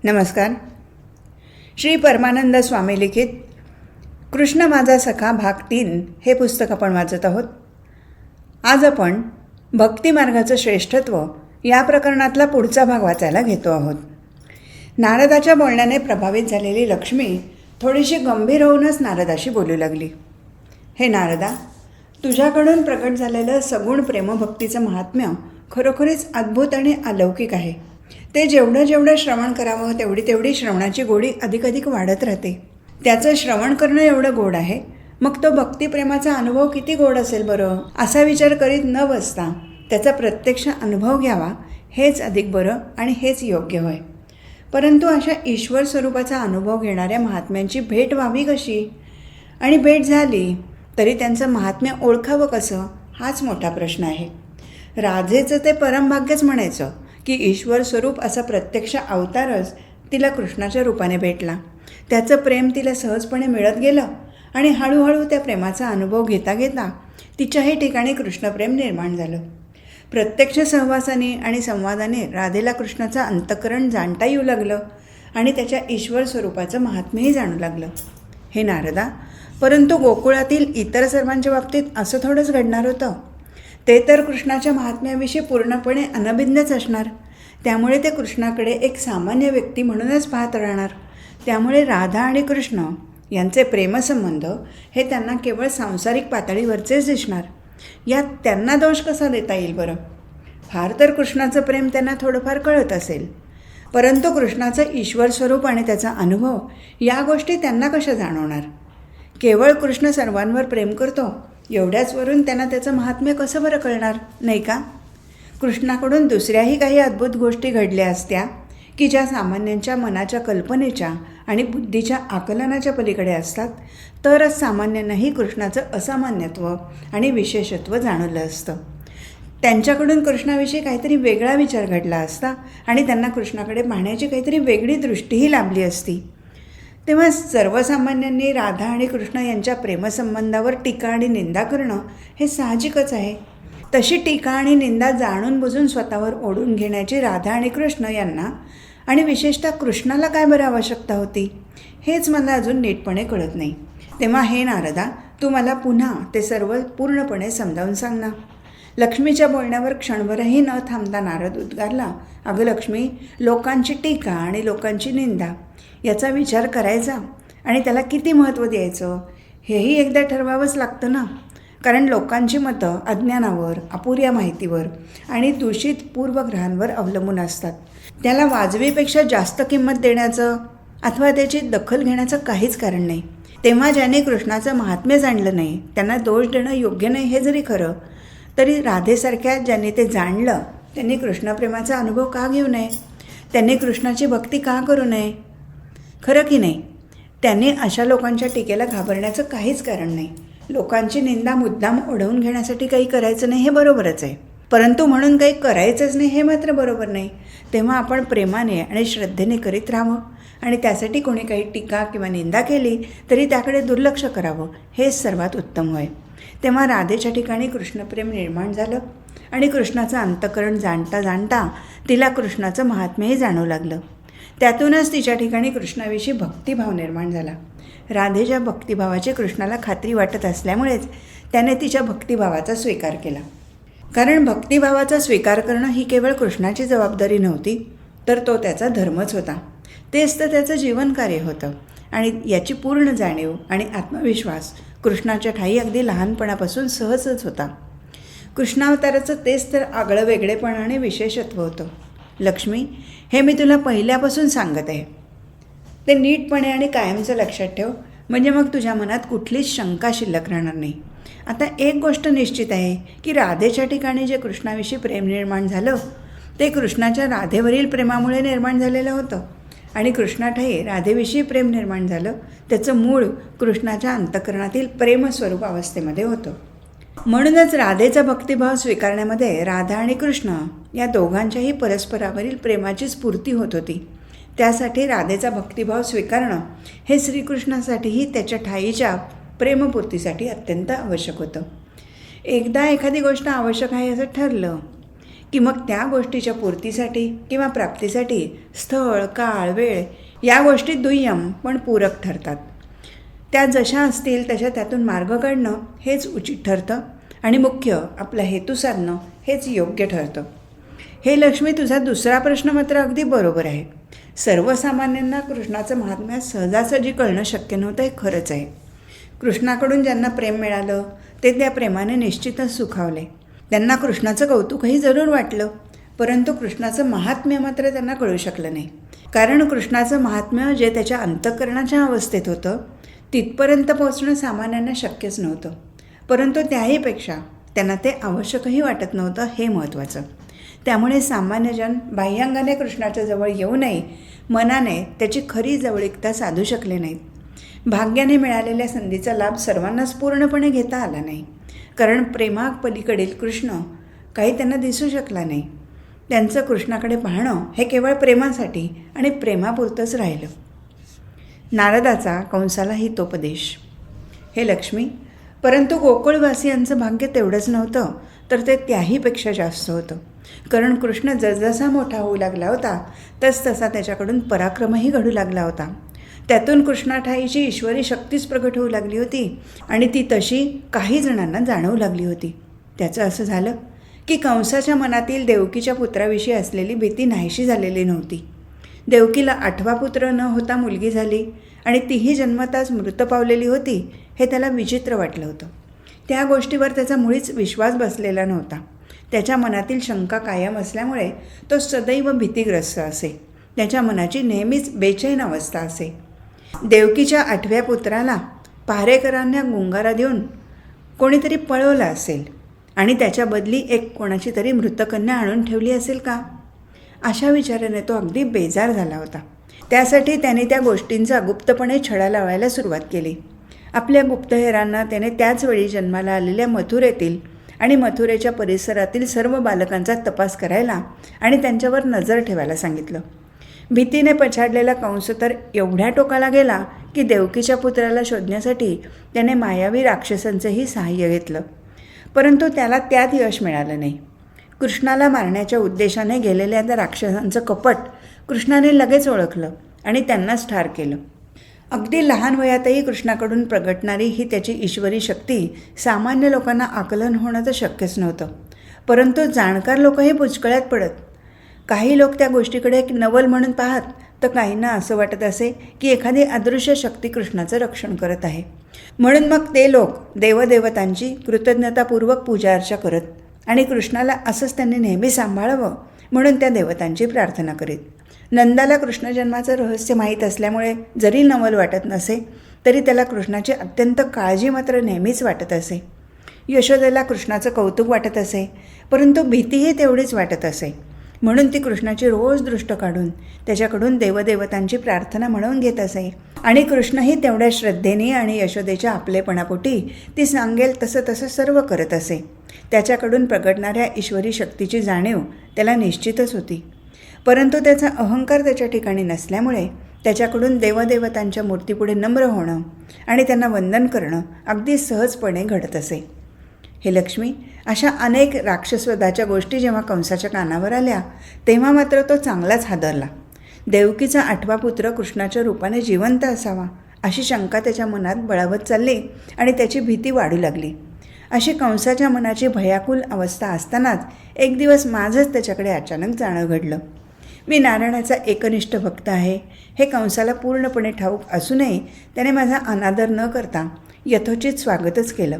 नमस्कार. श्री परमानंद स्वामी लिखित कृष्ण माझा सखा भाग 3 हे पुस्तक आपण वाचत आहोत. आज आपण भक्तिमार्गाचं श्रेष्ठत्व या प्रकरणातला पुढचा भाग वाचायला घेतो आहोत. नारदाच्या बोलण्याने प्रभावित झालेली लक्ष्मी थोडीशी गंभीर होऊनच नारदाशी बोलू लागली. हे नारदा, तुझ्याकडून प्रकट झालेलं सगुण प्रेमभक्तीचं महात्म्य खरोखरीच अद्भुत आणि अलौकिक आहे. ते जेवढं श्रवण करावं तेवढी श्रवणाची गोडी अधिक वाढत राहते. त्याचं श्रवण करणं एवढं गोड आहे, मग तो भक्तिप्रेमाचा अनुभव किती गोड असेल बरं, असा विचार करीत न बसता त्याचा प्रत्यक्ष अनुभव घ्यावा हेच अधिक बरं आणि हेच योग्य होय. परंतु अशा ईश्वर स्वरूपाचा अनुभव घेणाऱ्या महात्म्यांची भेट व्हावी कशी, आणि भेट झाली तरी त्यांचं महात्म्य ओळखावं कसं, हाच मोठा प्रश्न आहे. राधेचं ते परमभाग्यच म्हणायचं की ईश्वर स्वरूप असा प्रत्यक्ष अवतारच तिला कृष्णाच्या रूपाने भेटला. त्याचं प्रेम तिला सहजपणे मिळत गेलं आणि हळूहळू त्या प्रेमाचा अनुभव घेता घेता तिच्याही ठिकाणी कृष्णप्रेम निर्माण झालं. प्रत्यक्ष सहवासाने आणि संवादाने राधेला कृष्णाचं अंतःकरण जाणता येऊ लागलं आणि त्याच्या ईश्वर स्वरूपाचं महात्म्यही जाणू लागलं. हे नारदा, परंतु गोकुळातील इतर सर्वांच्या बाबतीत असं थोडंच घडणार होतं. ते तर कृष्णाच्या महात्म्याविषयी पूर्णपणे अनभिज्ञच असणार. त्यामुळे ते कृष्णाकडे एक सामान्य व्यक्ती म्हणूनच पाहत राहणार. त्यामुळे राधा आणि कृष्ण यांचे प्रेमसंबंध हे त्यांना केवळ सांसारिक पातळीवरचेच दिसणार. यात त्यांना दोष कसा देता येईल बरं? फार तर कृष्णाचं प्रेम त्यांना थोडंफार कळत असेल, परंतु कृष्णाचं ईश्वर स्वरूप आणि त्याचा अनुभव या गोष्टी त्यांना कशा जाणवणार? केवळ कृष्ण सर्वांवर प्रेम करतो एवढ्याचवरून त्यांना त्याचं महात्म्य कसं बरं कळणार, नाही का? कृष्णाकडून दुसऱ्याही काही अद्भुत गोष्टी घडल्या असत्या की ज्या सामान्यांच्या मनाच्या कल्पनेच्या आणि बुद्धीच्या आकलनाच्या पलीकडे असतात, तरच सामान्यांनाही कृष्णाचं असामान्यत्व आणि विशेषत्व जाणवलं असतं. त्यांच्याकडून कृष्णाविषयी काहीतरी वेगळा विचार घडला असता आणि त्यांना कृष्णाकडे पाहण्याची काहीतरी वेगळी दृष्टीही लाभली असती. तेव्हा सर्वसामान्यांनी राधा आणि कृष्ण यांच्या प्रेमसंबंधावर टीका आणि निंदा करणं हे साहजिकच आहे. तशी टीका आणि निंदा जाणून बुजून स्वतःवर ओढून घेण्याची राधा आणि कृष्ण यांना आणि विशेषतः कृष्णाला काय बरं आवश्यकता होती, हेच मला अजून नीटपणे कळत नाही. तेव्हा हे नारदा, तू मला पुन्हा ते सर्व पूर्णपणे समजावून सांग ना. लक्ष्मीच्या बोलण्यावर क्षणभरही न थांबता नारद उद्गारला, अगं लक्ष्मी, लोकांची टीका आणि लोकांची निंदा याचा विचार करायचा आणि त्याला किती महत्त्व द्यायचं हेही एकदा ठरवावंच लागतं ना. कारण लोकांची मतं अज्ञानावर, अपुऱ्या माहितीवर आणि दूषित पूर्वग्रहांवर अवलंबून असतात. त्याला वाजवीपेक्षा जास्त किंमत देण्याचं अथवा त्याची दखल घेण्याचं काहीच कारण नाही. तेव्हा ज्याने कृष्णाचं महात्म्य जाणलं नाही त्यांना दोष देणं योग्य नाही हे जरी खरं, तरी राधेसारख्या ज्यांनी ते जाणलं त्यांनी कृष्णप्रेमाचा अनुभव का घेऊ नये? त्यांनी कृष्णाची भक्ती का करू नये? खरं की नाही? त्यांनी अशा लोकांच्या टीकेला घाबरण्याचं काहीच कारण नाही. लोकांची निंदा मुद्दाम ओढवून घेण्यासाठी काही करायचं नाही हे बरोबरच आहे, परंतु म्हणून काही करायचंच नाही हे मात्र बरोबर नाही. तेव्हा आपण प्रेमाने आणि श्रद्धेने करीत राहावं आणि त्यासाठी कोणी काही टीका किंवा निंदा केली तरी त्याकडे दुर्लक्ष करावं, हेच सर्वात उत्तम होय. तेव्हा राधेच्या ठिकाणी कृष्णप्रेम निर्माण झालं आणि कृष्णाचं अंतःकरण जाणता जाणता तिला कृष्णाचं महात्म्यही जाणवू लागलं. त्यातूनच तिच्या ठिकाणी कृष्णाविषयी भक्तिभाव निर्माण झाला. राधेच्या भक्तिभावाची कृष्णाला खात्री वाटत असल्यामुळेच त्याने तिच्या भक्तिभावाचा स्वीकार केला. कारण भक्तिभावाचा स्वीकार करणं ही केवळ कृष्णाची जबाबदारी नव्हती, तर तो त्याचा धर्मच होता. तेच तर त्याचं जीवनकार्य होतं आणि याची पूर्ण जाणीव आणि आत्मविश्वास कृष्णाच्या ठाई अगदी लहानपणापासून सहजच होता. कृष्णावताराचं तेच तर आगळं वेगळेपण आणि विशेषत्व होतं. लक्ष्मी, हे मी तुला पहिल्यापासून सांगत आहे. ते नीटपणे आणि कायमचं लक्षात ठेव, म्हणजे मग तुझ्या मनात कुठलीच शंका शिल्लक राहणार नाही. आता एक गोष्ट निश्चित आहे की राधेच्या ठिकाणी जे कृष्णाविषयी प्रेम निर्माण झालं ते कृष्णाच्या राधेवरील प्रेमामुळे निर्माण झालेलं होतं आणि कृष्णाठाई राधेविषयी प्रेम निर्माण झालं त्याचं मूळ कृष्णाच्या अंतःकरणातील प्रेमस्वरूप अवस्थेमध्ये होतं. म्हणूनच राधेचा भक्तिभाव स्वीकारण्यामध्ये राधा आणि कृष्ण या दोघांच्याही परस्परावरील प्रेमाची स्फूर्ती होत होती. त्यासाठी राधेचा भक्तिभाव स्वीकारणं हे श्रीकृष्णासाठीही त्याच्या ठाईच्या प्रेमपूर्तीसाठी अत्यंत आवश्यक होतं. एकदा एखादी गोष्ट आवश्यक आहे असं ठरलं की मग त्या गोष्टीच्या पूर्तीसाठी किंवा प्राप्तीसाठी स्थळ, काळ, वेळ या गोष्टी दुय्यम पण पूरक ठरतात. त्या जशा असतील तशा त्यातून मार्ग काढणं हेच उचित ठरतं आणि मुख्य आपला हेतू साधणं हेच योग्य ठरतं. हे लक्ष्मी, तुझा दुसरा प्रश्न मात्र अगदी बरोबर आहे. सर्वसामान्यांना कृष्णाचं महात्म्य सहजासहजी कळणं शक्य नव्हतं, हे खरंच आहे. कृष्णाकडून ज्यांना प्रेम मिळालं ते त्या प्रेमाने निश्चितच सुखावले. त्यांना कृष्णाचं कौतुकही जरूर वाटलं, परंतु कृष्णाचं महात्म्य मात्र त्यांना कळू शकलं नाही. कारण कृष्णाचं महात्म्य जे त्याच्या अंतःकरणाच्या अवस्थेत होतं तिथपर्यंत पोहोचणं सामान्यांना शक्यच नव्हतं. परंतु त्याहीपेक्षा त्यांना ते आवश्यकही वाटत नव्हतं, हे महत्त्वाचं. त्यामुळे सामान्यजन बाह्यांगाने कृष्णाच्या जवळ येऊनही मनाने त्याची खरी जवळीकता साधू शकले नाहीत. भाग्याने मिळालेल्या संधीचा लाभ सर्वांनाच पूर्णपणे घेता आला नाही, कारण प्रेमापलीकडील कृष्ण काही त्यांना दिसू शकला नाही. त्यांचं कृष्णाकडे पाहणं हे केवळ प्रेमासाठी आणि प्रेमापुरतंच राहिलं. नारदाचा कंसाला हितोपदेश. हे लक्ष्मी, परंतु गोकुळवासियांचं भाग्य तेवढंच नव्हतं, तर ते त्याहीपेक्षा जास्त होतं. कारण कृष्ण जसजसा मोठा होऊ लागला होता तसतसा त्याच्याकडून पराक्रमही घडू लागला होता. त्यातून कृष्णाठाईची ईश्वरी शक्तीच प्रगट होऊ लागली होती आणि ती तशी काही जणांना जाणवू लागली होती. त्याचं असं झालं की कंसाच्या मनातील देवकीच्या पुत्राविषयी असलेली भीती नाहीशी झालेली नव्हती. देवकीला 8वा पुत्र न होता मुलगी झाली आणि तीही जन्मताच मृत पावलेली होती, हे त्याला विचित्र वाटलं होतं. त्या गोष्टीवर त्याचा मुळीच विश्वास बसलेला नव्हता. त्याच्या मनातील शंका कायम असल्यामुळे तो सदैव भीतीग्रस्त असे. त्याच्या मनाची नेहमीच बेचैन अवस्था असे. देवकीच्या 8व्या पुत्राला पहारेकरांना गुंगारा देऊन कोणीतरी पळवलं असेल आणि त्याच्या बदली एक कोणाची तरी मृतकन्या आणून ठेवली असेल का, अशा विचाराने तो अगदी बेजार झाला होता. त्यासाठी त्याने त्या गोष्टींचा गुप्तपणे छडा लावायला सुरुवात केली. आपल्या गुप्तहेरांना त्याने त्याच वेळी जन्माला आलेल्या मथुरेतील आणि मथुरेच्या परिसरातील सर्व बालकांचा तपास करायला आणि त्यांच्यावर नजर ठेवायला सांगितलं. भीतीने पछाडलेला कंस तर एवढ्या टोकाला गेला की देवकीच्या पुत्राला शोधण्यासाठी त्याने मायावी राक्षसांचंही सहाय्य घेतलं, परंतु त्याला त्यात यश मिळालं नाही. कृष्णाला मारण्याच्या उद्देशाने गेलेल्या त्या राक्षसांचं कपट कृष्णाने लगेच ओळखलं आणि त्यांनाच ठार केलं. अगदी लहान वयातही कृष्णाकडून प्रगटणारी ही त्याची ईश्वरी शक्ती सामान्य लोकांना आकलन होणं तर शक्यच नव्हतं, परंतु जाणकार लोकही पुचकळ्यात पडत. काही लोक त्या गोष्टीकडे एक नवल म्हणून पाहत, तर काहींना असं वाटत असे की एखादी अदृश्य शक्ती कृष्णाचं रक्षण करत आहे. म्हणून मग ते लोक देवदेवतांची कृतज्ञतापूर्वक पूजा अर्चा करत आणि कृष्णाला असंच त्यांनी नेहमी सांभाळावं म्हणून त्या देवतांची प्रार्थना करीत. नंदाला कृष्णजन्माचं रहस्य माहीत असल्यामुळे जरी नवल वाटत नसे तरी त्याला कृष्णाची अत्यंत काळजी मात्र नेहमीच वाटत असे. यशोदेला कृष्णाचं कौतुक वाटत असे, परंतु भीतीही तेवढीच वाटत असे. म्हणून ती कृष्णाची रोज दृष्ट काढून त्याच्याकडून देवदेवतांची प्रार्थना म्हणून घेत असे आणि कृष्णही तेवढ्या श्रद्धेने आणि यशोदेच्या आपलेपणापोटी ती सांगेल तसं तसं सर्व करत असे. त्याच्याकडून प्रगटणाऱ्या ईश्वरी शक्तीची जाणीव त्याला निश्चितच होती, परंतु त्याचा अहंकार त्याच्या ठिकाणी नसल्यामुळे त्याच्याकडून देवदेवतांच्या मूर्तीपुढे नम्र होणं आणि त्यांना वंदन करणं अगदी सहजपणे घडत असे. हे लक्ष्मी, अशा अनेक राक्षसवधाच्या गोष्टी जेव्हा कंसाच्या कानावर आल्या तेव्हा मात्र तो चांगलाच हादरला. देवकीचा 8वा पुत्र कृष्णाच्या रूपाने जिवंत असावा अशी शंका त्याच्या मनात बळावत चालली आणि त्याची भीती वाढू लागली. अशी कंसाच्या मनाची भयाकुल अवस्था असतानाच एक दिवस माझंच त्याच्याकडे अचानक जाणं घडलं. मी नारायणाचा एकनिष्ठ भक्त आहे हे कंसाला पूर्णपणे ठाऊक असूनही त्याने माझा अनादर न करता यथोचित स्वागतच केलं,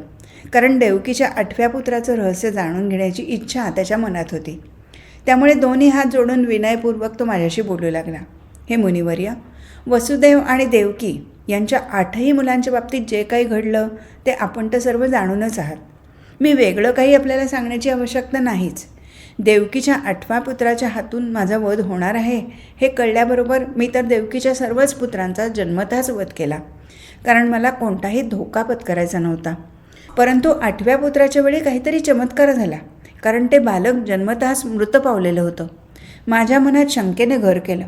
कारण देवकीच्या 8व्या पुत्राचं रहस्य जाणून घेण्याची इच्छा त्याच्या मनात होती. त्यामुळे दोन्ही हात जोडून विनयपूर्वक तो माझ्याशी बोलू लागला. हे मुनिवर्य, वसुदेव आणि देवकी यांच्या 8ही मुलांच्या बाबतीत जे काही घडलं ते आपण तर सर्व जाणूनच आहात. मी वेगळं काही आपल्याला सांगण्याची आवश्यकता नाहीच. देवकीच्या 8व्या पुत्राच्या हातून माझा वध होणार आहे हे कळल्याबरोबर मी तर देवकीच्या सर्वच पुत्रांचा जन्मतःच वध केला, कारण मला कोणताही धोका पत्करायचा नव्हता. परंतु 8व्या पुत्राच्या वेळी काहीतरी चमत्कार झाला, कारण ते बालक जन्मतःच मृत पावलेलं होतं. माझ्या मनात शंकेने घर केलं.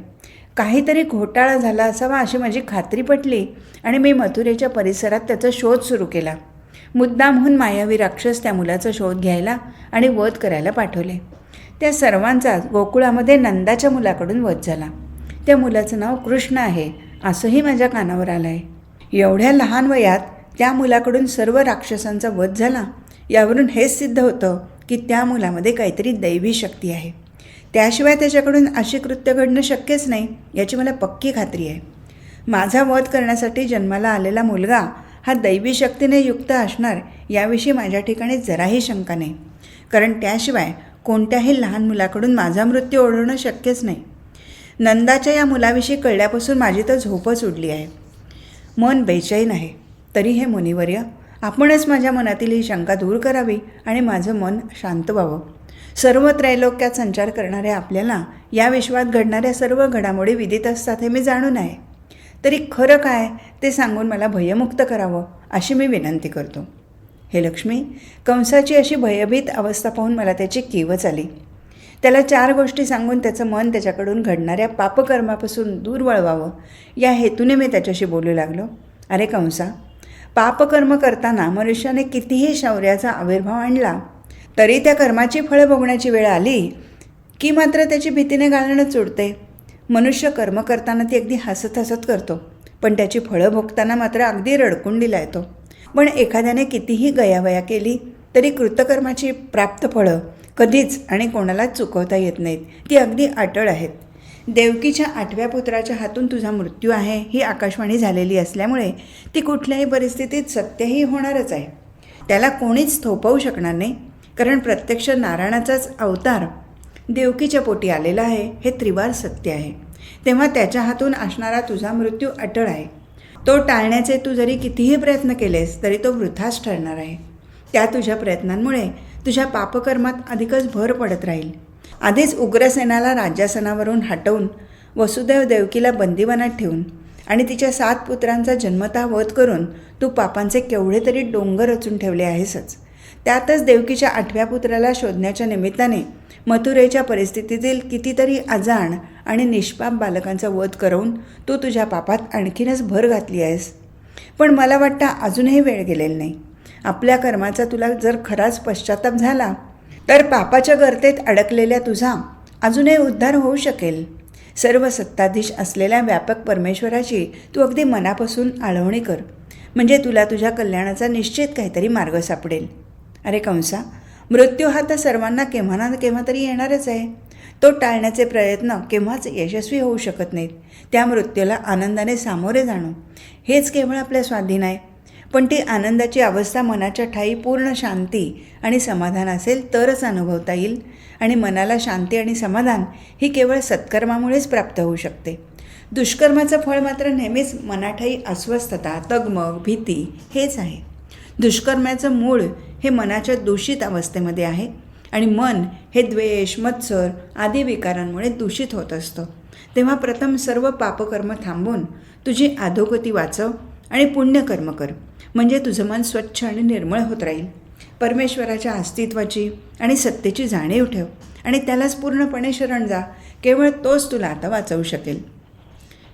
काहीतरी घोटाळा झाला असावा अशी माझी खात्री पटली आणि मी मथुरेच्या परिसरात त्याचा शोध सुरू केला. मुद्दामहून मायावी राक्षस त्या मुलाचा शोध घ्यायला आणि वध करायला पाठवले. त्या सर्वांचाच गोकुळामध्ये नंदाच्या मुलाकडून वध झाला. त्या मुलाचं नाव कृष्ण आहे असंही माझ्या कानावर आलं आहे. एवढ्या लहान वयात त्या मुलाकडून सर्व राक्षसांचा वध झाला. यावरून हेच सिद्ध होतं की त्या मुलामध्ये काहीतरी दैवी शक्ती आहे. त्याशिवाय त्याच्याकडून अशी कृत्य घडणं शक्यच नाही याची मला पक्की खात्री आहे. माझा वध करण्यासाठी जन्माला आलेला मुलगा हा दैवी शक्तीने युक्त असणार याविषयी माझ्या ठिकाणी जराही शंका नाही, कारण त्याशिवाय कोणत्याही लहान मुलाकडून माझा मृत्यू ओढवणं शक्यच नाही. नंदाच्या या मुलाविषयी कळल्यापासून माझी तर झोपच उडली आहे. मन बेचैन आहे. तरी हे मुनिवर्य, आपणच माझ्या मनातील ही शंका दूर करावी आणि माझं मन शांत व्हावं. सर्व त्रैलोक्यात संचार करणाऱ्या आपल्याला या विश्वात घडणाऱ्या सर्व घडामोडी विदित असतात हे मी जाणून आहे. तरी खरं काय ते सांगून मला भयमुक्त करावं अशी मी विनंती करतो. हे लक्ष्मी, कंसाची अशी भयभीत अवस्था पाहून मला त्याची कीवच आली. त्याला 4 गोष्टी सांगून त्याचं मन त्याच्याकडून घडणाऱ्या पापकर्मापासून दूर वळवावं या हेतूने मी त्याच्याशी बोलू लागलो. अरे कंसा, पापकर्म करताना मनुष्याने कितीही शौर्याचा आविर्भाव आणला तरी त्या कर्माची फळं भोगण्याची वेळ आली की मात्र त्याची भीतीने गाळणच उडते. मनुष्य कर्म करताना ती अगदी हसत हसत करतो, पण त्याची फळं भोगताना मात्र अगदी रडकुंडीला येतो. पण एखाद्याने कितीही गयावया केली तरी कृतकर्माची प्राप्त फळं कधीच आणि कोणालाच चुकवता येत नाहीत. ती अगदी अटळ आहेत. देवकीच्या 8व्या पुत्राच्या हातून तुझा मृत्यू आहे ही आकाशवाणी झालेली असल्यामुळे ती कुठल्याही परिस्थितीत सत्यही होणारच आहे. त्याला कोणीच थोपवू शकणार नाही, कारण प्रत्यक्ष नारायणाचाच अवतार देवकीच्या पोटी आलेला आहे हे त्रिवार सत्य आहे. तेव्हा त्याच्या हातून असणारा तुझा मृत्यू अटळ आहे. तो टाळण्याचे तू जरी कितीही प्रयत्न केलेस तरी तो वृथाच ठरणार आहे. त्या तुझ्या प्रयत्नांमुळे तुझ्या पापकर्मात अधिकच भर पडत राहील. आधीच उग्रसेनाला राज्यासनावरून हटवून वसुदेव देवकीला बंदिवानात ठेवून आणि तिच्या 7 पुत्रांचा जन्मतः वध करून तू पापांचे केवढे तरी डोंगर रचून ठेवले आहेसच. त्यातच देवकीच्या 8व्या पुत्राला शोधण्याच्या निमित्ताने मथुरेच्या परिस्थितीतील कितीतरी अजाण आणि निष्पाप बालकांचा वध करून तू तुझ्या पापात आणखीनच भर घातली आहेस. पण मला वाटतं अजूनही वेळ गेलेला नाही. आपल्या कर्माचा तुला जर खराच पश्चाताप झाला तर पापाच्या गर्तेत अडकलेल्या तुझा अजूनही उद्धार होऊ शकेल. सर्व सत्ताधीश असलेल्या व्यापक परमेश्वराची तू अगदी मनापासून आळवणी कर, म्हणजे तुला तुझ्या कल्याणाचा निश्चित काहीतरी मार्ग सापडेल. अरे कंसा, मृत्यू हा तर सर्वांना केव्हा ना केव्हा तरी येणारच आहे. तो टाळण्याचे प्रयत्न केव्हाच यशस्वी होऊ शकत नाहीत. त्या मृत्यूला आनंदाने सामोरे जाणं हेच केवळ आपल्या स्वाधीन आहे. पण ती आनंदाची अवस्था मनाच्या ठायी पूर्ण शांती आणि समाधान असेल तरच अनुभवता येईल, आणि मनाला शांती आणि समाधान ही केवळ सत्कर्मामुळेच प्राप्त होऊ शकते. दुष्कर्माचं फळ मात्र नेहमीच मनाठायी अस्वस्थता, तगमग, भीती हेच आहे. दुष्कर्माचं मूळ हे मनाच्या दूषित अवस्थेमध्ये आहे आणि मन हे द्वेष, मत्सर आदी विकारांमुळे दूषित होत असतं. तेव्हा प्रथम सर्व पापकर्म थांबवून तुझी अधोगती वाचव आणि पुण्यकर्म कर, म्हणजे तुझं मन स्वच्छ आणि निर्मळ होत राहील. परमेश्वराच्या अस्तित्वाची आणि सत्तेची जाणीव ठेव आणि त्यालाच पूर्णपणे शरण जा. केवळ तोच तुला आता वाचवू शकेल.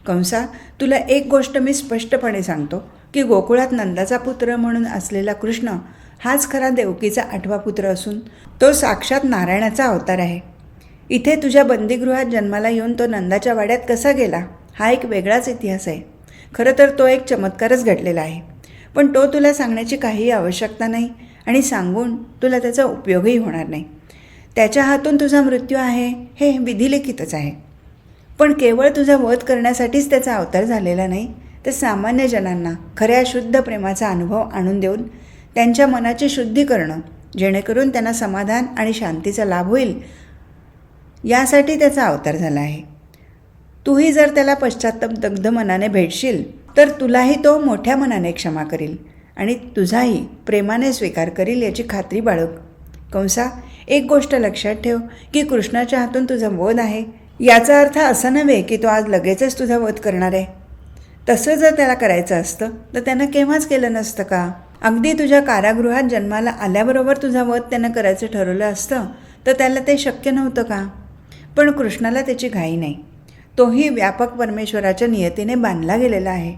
कंसा, तुला एक गोष्ट मी स्पष्टपणे सांगतो की गोकुळात नंदाचा पुत्र म्हणून असलेला कृष्ण हाच खरा देवकीचा 8वा पुत्र असून तो साक्षात नारायणाचा अवतार आहे. इथे तुझ्या बंदीगृहात जन्माला येऊन तो नंदाच्या वाड्यात कसा गेला हा एक वेगळाच इतिहास आहे. खरं तर तो एक चमत्कारच घडलेला आहे, पण तो तुला सांगण्याची काहीही आवश्यकता नाही आणि सांगून तुला त्याचा उपयोगही होणार नाही. त्याच्या हातून तुझा मृत्यू आहे हे विधिलिखितच आहे. पण केवळ तुझा वध करण्यासाठीच त्याचा अवतार झालेला नाही, तर सामान्य जनांना खऱ्या शुद्ध प्रेमाचा अनुभव आणून देऊन त्यांच्या मनाची शुद्धी करणं, जेणेकरून त्यांना समाधान आणि शांतीचा लाभ होईल यासाठी त्याचा अवतार झाला आहे. तूही जर त्याला पश्चाताप दग्ध मनाने भेटशील तर तुलाही तो मोठ्या मनाने क्षमा करील आणि तुझाही प्रेमाने स्वीकार करील याची खात्री बाळग. कंसा, एक गोष्ट लक्षात ठेव की कृष्णाच्या हातून तुझा वध आहे याचा अर्थ असा नव्हे की तो आज लगेचच तुझा वध करणार आहे. तसं जर त्याला करायचं असतं तर त्यानं केव्हाच केलं नसतं का? अगदी तुझ्या कारागृहात जन्माला आल्याबरोबर तुझा वध त्यानं करायचं ठरवलं असतं तर त्याला ते शक्य नव्हतं का? पण कृष्णाला त्याची घाई नाही. तोही व्यापक परमेश्वराच्या नियतीने बांधला गेलेला आहे.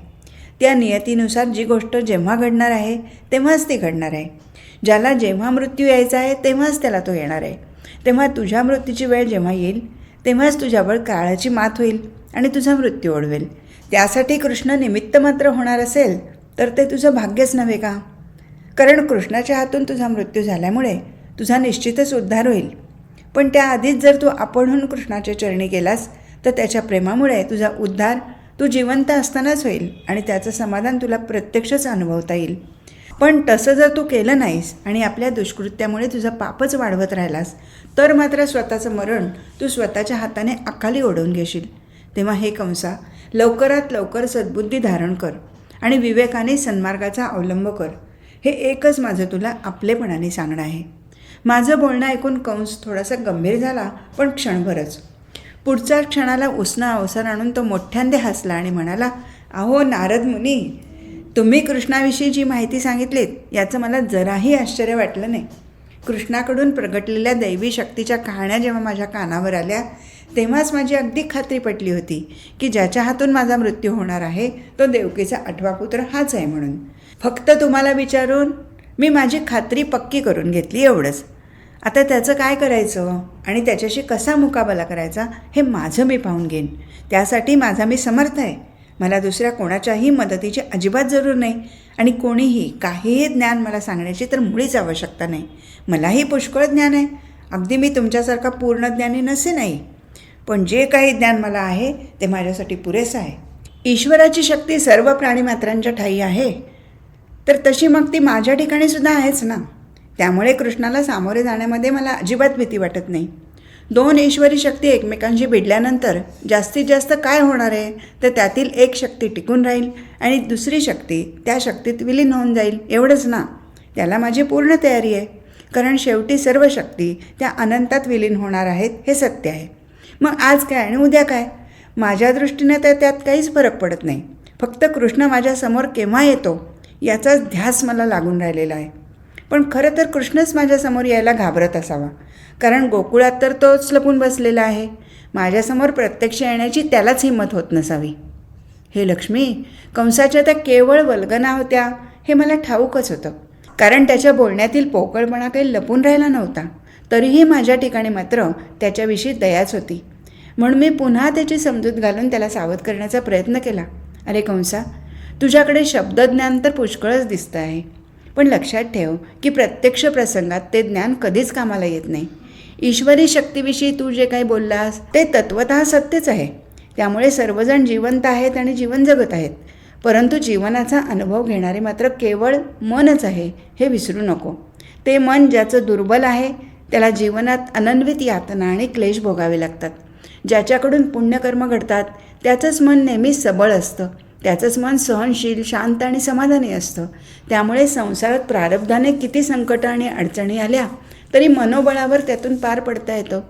त्या नियतीनुसार जी गोष्ट जेव्हा घडणार आहे तेव्हाच ती घडणार आहे. ज्याला जेव्हा मृत्यू यायचा आहे तेव्हाच त्याला तो येणार आहे. तेव्हा तुझ्या मृत्यूची वेळ जेव्हा येईल तेव्हाच तुझ्यावर काळाची मात होईल आणि तुझा मृत्यू ओढवेल. त्यासाठी कृष्ण निमित्त मात्र होणार असेल तर ते तुझं भाग्यच नव्हे का? कारण कृष्णाच्या हातून तुझा मृत्यू झाल्यामुळे तुझा निश्चितच उद्धार होईल. पण त्याआधीच जर तू आपणहून कृष्णाच्या चरणी गेलास तर त्याच्या प्रेमामुळे तुझा उद्धार तू जिवंत असतानाच होईल आणि त्याचं समाधान तुला प्रत्यक्षच अनुभवता येईल. पण तसं जर तू केलं नाहीस आणि आपल्या दुष्कृत्यामुळे तुझं पापच वाढवत राहिलास तर मात्र स्वतःचं मरण तू स्वतःच्या हाताने अकाली ओढवून घेशील. तेव्हा हे कंसा, लवकरात लवकर सद्बुद्धी धारण कर आणि विवेकाने सन्मार्गाचा अवलंब कर. हे एकच माझं तुला आपलेपणाने सांगणं आहे. माझं बोलणं ऐकून कंस थोडासा गंभीर झाला, पण क्षणभरच. पुढच्या क्षणाला उसना अवसर आणून तो मोठ्यांदे हसला आणि म्हणाला, अहो नारद मुनी, तुम्ही कृष्णाविषयी जी माहिती सांगितलीत याचं मला जराही आश्चर्य वाटलं नाही. कृष्णाकडून प्रगटलेल्या दैवी शक्तीच्या कहाण्या जेव्हा माझ्या कानावर आल्या तेव्हाच माझी अगदी खात्री पटली होती की ज्याच्या हातून माझा मृत्यू होणार आहे तो देवकीचा 8वा पुत्र हाच आहे म्हणून. फक्त तुम्हाला विचारून मी माझी खात्री पक्की करून घेतली, एवढंच. आता त्याचं काय करायचं आणि त्याच्याशी कसा मुकाबला करायचा हे माझं मी पाहून घेईन. त्यासाठी माझा मी समर्थ आहे. मला दुसऱ्या कोणाच्याही मदतीची अजिबात जरूर नाही आणि कोणीही काहीही ज्ञान मला सांगण्याची तर मुळीच आवश्यकता नाही. मलाही पुष्कळ ज्ञान आहे. अगदी मी तुमच्यासारखा पूर्ण ज्ञानी नसे नाही, पण जे काही ज्ञान मला आहे ते माझ्यासाठी पुरेसं आहे. ईश्वराची शक्ती सर्व प्राणीमात्रांच्या ठायी आहे, तर तशी मग ती माझ्या ठिकाणी सुद्धा आहेच ना. त्यामुळे कृष्णाला सामोरे जाण्यामध्ये मला अजिबात भीती वाटत नाही. 2 ईश्वरी शक्ती एकमेकांशी भिडल्यानंतर जास्तीत जास्त काय होणार आहे तर त्यातील एक शक्ती टिकून राहील आणि दुसरी शक्ती त्या शक्तीत विलीन होऊन जाईल, एवढंच ना. त्याला माझी पूर्ण तयारी आहे, कारण शेवटी सर्व शक्ती त्या अनंतात विलीन होणार आहेत हे सत्य आहे. मग आज काय आणि उद्या काय, माझ्या दृष्टीने तर त्यात काहीच फरक पडत नाही. फक्त कृष्ण माझ्यासमोर केव्हा येतो याचाच ध्यास मला लागून राहिलेला आहे. पण खरं तर कृष्णच माझ्यासमोर यायला घाबरत असावा, कारण गोकुळात तर तोच लपून बसलेला आहे. माझ्यासमोर प्रत्यक्ष येण्याची त्यालाच हिंमत होत नसावी. हे लक्ष्मी, कंसाच्या त्या केवळ वल्गना होत्या हे मला ठाऊकच होतं, कारण त्याच्या बोलण्यातील पोकळपणा काही लपून राहिला नव्हता. तरीही माझ्या ठिकाणी मात्र त्याच्याविषयी दयाच होती. म्हणून मी पुन्हा त्याची समजूत घालून त्याला सावध करण्याचा प्रयत्न केला. अरे कंसा, तुझ्याकडे शब्दज्ञान तर पुष्कळच दिसतं आहे, पण लक्षात ठेव की प्रत्यक्ष प्रसंगात ते ज्ञान कधीच कामाला येत नाही. ईश्वरी शक्तीविषयी तू जे काही बोललास ते तत्वतः सत्यच आहे. त्यामुळे सर्वजण जिवंत आहेत आणि जीवन जगत आहेत, परंतु जीवनाचा अनुभव घेणारे मात्र केवळ मनच आहे हे विसरू नको. ते मन ज्याचं दुर्बल आहे त्याला जीवनात अनन्वित यातना आणि क्लेश भोगावे लागतात. ज्याच्याकडून पुण्यकर्म घडतात त्याचंच मन नेहमी सबळ असतं, त्याचंच मन सहनशील, शांत आणि समाधानी असतं. त्यामुळे संसारात प्रारब्धाने किती संकटं आणि अडचणी आल्या तरी मनोबळावर त्यातून पार पडता येतं.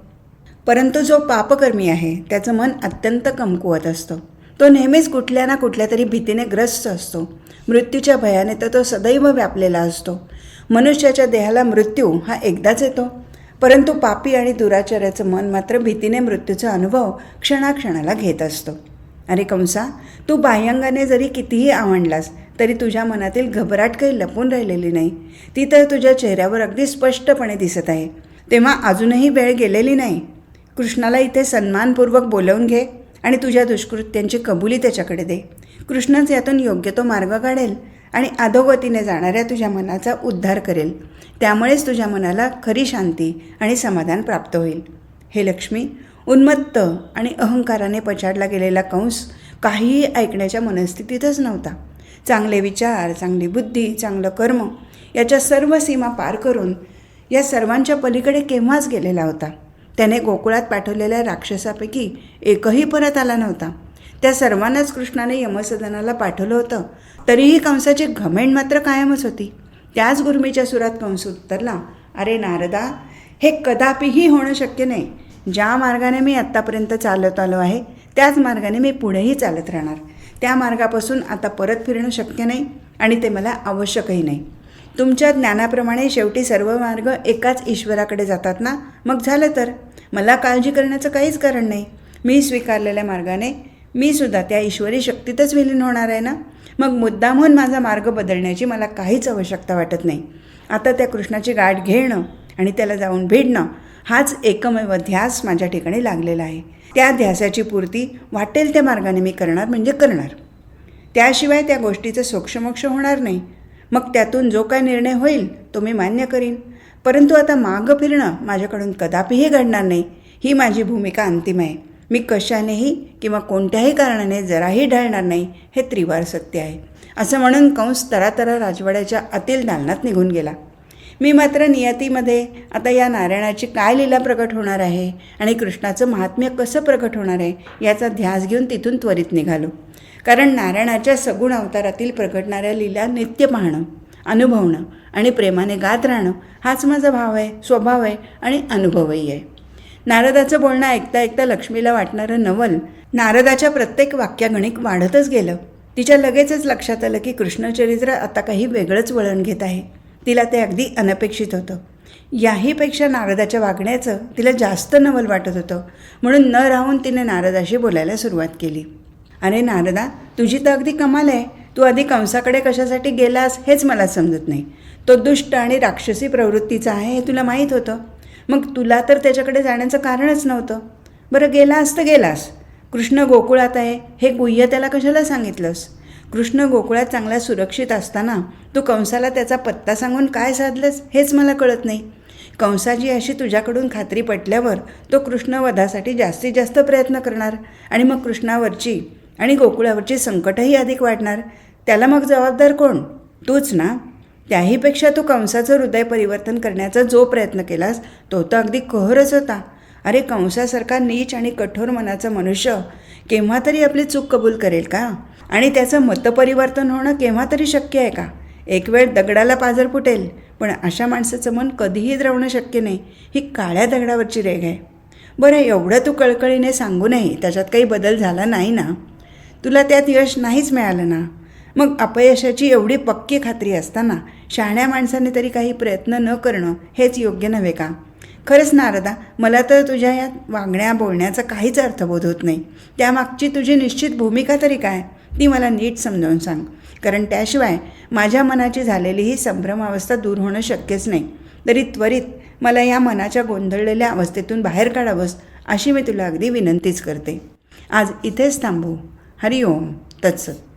परंतु जो पापकर्मी आहे त्याचं मन अत्यंत कमकुवत असतं. तो नेहमीच कुठल्या ना कुठल्या तरी भीतीने ग्रस्त असतो. मृत्यूच्या भयाने तर तो सदैव व्यापलेला असतो. मनुष्याच्या देहाला मृत्यू हा एकदाच येतो, परंतु पापी आणि दुराचार्याचं मन मात्र भीतीने मृत्यूचा अनुभव क्षणाक्षणाला घेत असतो. अरे कंसा, तू बाह्यांगाने जरी कितीही आवडलास तरी तुझ्या मनातील घबराट काही लपून राहिलेली नाही. ती तर तुझ्या चेहऱ्यावर अगदी स्पष्टपणे दिसत आहे. तेव्हा अजूनही वेळ गेलेली नाही. कृष्णाला इथे सन्मानपूर्वक बोलावून घे आणि तुझ्या दुष्कृत्यांची कबुली त्याच्याकडे दे. कृष्णच यातून योग्य तो मार्ग काढेल आणि अधोगतीने जाणाऱ्या तुझ्या मनाचा उद्धार करेल. त्यामुळेच तुझ्या मनाला खरी शांती आणि समाधान प्राप्त होईल. हे लक्ष्मी, उन्मत्त आणि अहंकाराने पछाडला गेलेला कंस काहीही ऐकण्याच्या मनस्थितीतच नव्हता. चांगले विचार, चांगली बुद्धी, चांगलं कर्म याच्या सर्व सीमा पार करून या सर्वांच्या पलीकडे केव्हाच गेलेला होता. त्याने गोकुळात पाठवलेल्या राक्षसापैकी एकही परत आला नव्हता. त्या सर्वांनाच कृष्णाने यमसदनाला पाठवलं होतं, तरीही कंसाची घमेंड मात्र कायमच होती. त्याच गुरमीच्या सुरात कंस उत्तरला, अरे नारदा, हे कदापिही होणं शक्य नाही. ज्या मार्गाने मी आत्तापर्यंत चालत आलो आहे त्याच मार्गाने मी पुढेही चालत राहणार. त्या मार्गापासून आता परत फिरणं शक्य नाही आणि ते मला आवश्यकही नाही. तुमच्या ज्ञानाप्रमाणे शेवटी सर्व मार्ग एकाच ईश्वराकडे जातात ना, मग झालं तर मला काळजी करण्याचं काहीच कारण नाही. मी स्वीकारलेल्या मार्गाने मी सुद्धा त्या ईश्वरी शक्तीतच विलीन होणार आहे ना. मग मुद्दामहून माझा मार्ग बदलण्याची मला काहीच आवश्यकता वाटत नाही. आता त्या कृष्णाची गाठ घेणं आणि त्याला जाऊन भेटणं हाच एकमेव ध्यास माझ्या ठिकाणी लागलेला आहे. त्या ध्यासाची पूर्ती वाटेल त्या मार्गाने मी करणार म्हणजे करणार. त्याशिवाय त्या गोष्टीचं सोक्षमोक्ष होणार नाही. मग त्यातून जो काय निर्णय होईल तो मी मान्य करीन. परंतु आता मागं फिरणं माझ्याकडून कदापिही घडणार नाही. ही माझी भूमिका अंतिम आहे. मी कशानेही किंवा कोणत्याही कारणाने जराही ढळणार नाही, हे त्रिवार सत्य आहे. असं म्हणून कंस तरातरा राजवाड्याच्या आतील दालनात निघून गेला. मी मात्र नियतीमध्ये आता या नारायणाची काय लीला प्रकट होणार आहे आणि कृष्णाचं महात्म्य कसं प्रकट होणार आहे याचा ध्यास घेऊन तिथून त्वरित निघालो. कारण नारायणाच्या सगुण अवतारातील प्रकटणाऱ्या लीला नित्य पाहणं, अनुभवणं आणि प्रेमाने गात राहणं हाच माझा भाव आहे, स्वभाव आहे आणि अनुभवही आहे. नारदाचं बोलणं ऐकता ऐकता लक्ष्मीला वाटणारं नवल नारदाच्या प्रत्येक वाक्यागणिक वाढतच गेलं. तिच्या लगेचच लक्षात आलं की कृष्णचरित्र आता काही वेगळंच वळण घेत आहे. तिला ते अगदी अनपेक्षित होतं. याहीपेक्षा नारदाच्या वागण्याचं तिला जास्त नवल वाटत होतं. म्हणून न राहून तिने नारदाशी बोलायला सुरुवात केली. अरे नारदा, तुझी तर अगदी कमाल आहे. तू आधी कंसाकडे कशासाठी गेलास हेच मला समजत नाही. तो दुष्ट आणि राक्षसी प्रवृत्तीचा आहे हे तुला माहीत होतं. मग तुला तर त्याच्याकडे जाण्याचं कारणच नव्हतं. बरं, गेलास तर गेलास. कृष्ण गोकुळात आहे हे गुह्य त्याला कशाला सांगितलंस? कृष्ण गोकुळात चांगला सुरक्षित असताना तू कंसाला त्याचा पत्ता सांगून काय साधलंस हेच मला कळत नाही. कंसाची अशी तुझ्याकडून खात्री पटल्यावर तो कृष्ण वधासाठी जास्तीत जास्त प्रयत्न करणार आणि मग कृष्णावरची आणि गोकुळावरची संकटही अधिक वाढणार. त्याला मग जबाबदार कोण? तूच ना. त्याहीपेक्षा तू कंसाचं हृदय परिवर्तन करण्याचा जो प्रयत्न केलास तो तर अगदी कहरच होता. अरे, कंसासारखा नीच आणि कठोर मनाचा मनुष्य केव्हा तरी आपली चूक कबूल करेल का? आणि त्याचं मतपरिवर्तन होणं केव्हा तरी शक्य आहे का? एक वेळ दगडाला पाझर फुटेल, पण अशा माणसाचं मन कधीही द्रवणं शक्य नाही. ही काळ्या दगडावरची रेघ आहे. बरं, एवढं तू कळकळीने सांगूनही त्याच्यात काही बदल झाला नाही ना? तुला त्यात यश नाहीच मिळालं ना? मग अपयशाची एवढी पक्की खात्री असताना शहाण्या माणसाने तरी काही प्रयत्न न करणं हेच योग्य नव्हे का? खरंच नारदा, मला तर तुझ्या या वागण्या बोलण्याचा काहीच अर्थबोध होत नाही. त्यामागची तुझी निश्चित भूमिका तरी काय ती मला नीट समजावून सांग. कारण त्याशिवाय माझ्या मनाची झालेली ही संभ्रमावस्था दूर होणं शक्यच नाही. तरी त्वरित मला या मनाच्या गोंधळलेल्या अवस्थेतून बाहेर काढावंस अशी मी तुला अगदी विनंतीच करते. आज इथेच थांबू. हरिओम तत्सत.